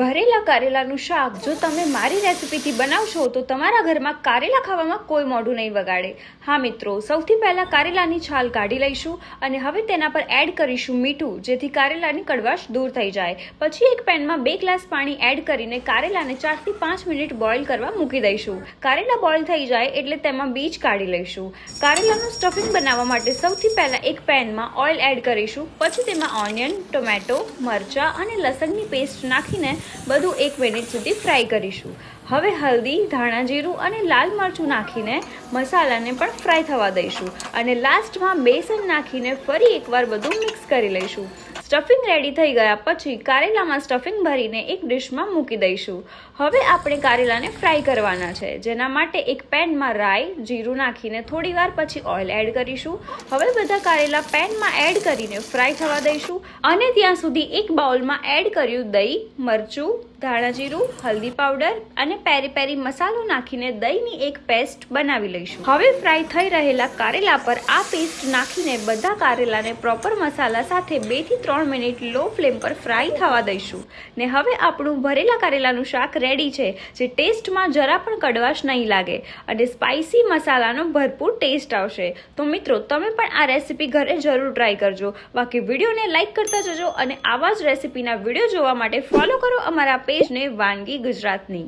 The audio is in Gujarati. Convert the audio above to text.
ભરેલા કારેલાનું શાક જો તમે મારી રેસિપીથી બનાવશો તો તમારા ઘરમાં કારેલા ખાવામાં કોઈ મોઢું નહીં વગાડે। હા મિત્રો, સૌથી પહેલાં કારેલાની છાલ કાઢી લઈશું અને હવે તેના પર એડ કરીશું મીઠું, જેથી કારેલાની કડવાશ દૂર થઈ જાય। પછી એક પેનમાં 2 ગ્લાસ પાણી એડ કરીને કારેલાને 4 થી 5 મિનિટ બોઇલ કરવા મૂકી દઈશું। કારેલા બોઇલ થઈ જાય એટલે તેમાં બીજ કાઢી લઈશું। કારેલાનું સ્ટફિંગ બનાવવા માટે સૌથી પહેલાં એક પેનમાં ઓઇલ એડ કરીશું, પછી તેમાં ઓનિયન, ટોમેટો, મરચાં અને લસણની પેસ્ટ નાખીને બધું 1 મિનિટ સુધી ફ્રાય કરીશું। હવે હલ્દી, ધાણા જીરું અને લાલ મરચું નાખીને મસાલાને પણ ફ્રાય થવા દઈશું અને લાસ્ટમાં બેસન નાખીને ફરી એકવાર બધું મિક્સ કરી લઈશું। સ્ટફિંગ રેડી થઈ ગયા પછી કારેલામાં સ્ટફિંગ ભરીને એક ડિશમાં મૂકી દઈશું। હવે આપણે કારેલાને ફ્રાય કરવાના છે, જેના માટે એક પેનમાં રાઈ, જીરું નાખીને થોડી વાર પછી ઓઇલ એડ કરીશું। હવે બધા કારેલા પેનમાં એડ કરીને ફ્રાય થવા દઈશું અને ત્યાં સુધી એક બાઉલમાં એડ કર્યું દહીં, મરચું, ધાણા જીરું, હલ્દી પાવડર અને પેરી પેરી મસાલો નાખીને દહીંની એક પેસ્ટ બનાવી લઈશું। હવે ફ્રાય થઈ રહેલા કારેલા પર આ પેસ્ટ નાખીને બધા કારેલાને પ્રોપર મસાલા સાથે 2 થી 3 મિનિટ લો ફ્લેમ પર ફ્રાય થવા દઈશું ને હવે આપણું ભરેલા કારેલાનું શાક રેડી છે, જે ટેસ્ટમાં જરા પણ કડવાશ નહીં લાગે અને સ્પાઇસી મસાલાનો ભરપૂર ટેસ્ટ આવશે। તો મિત્રો, તમે પણ આ રેસીપી ઘરે જરૂર ટ્રાય કરજો। બાકી વિડીયોને લાઇક કરતા જજો અને આવા જ રેસીપીના વિડીયો જોવા માટે ફોલો કરો અમારા પેજને વાનગી ગુજરાતની।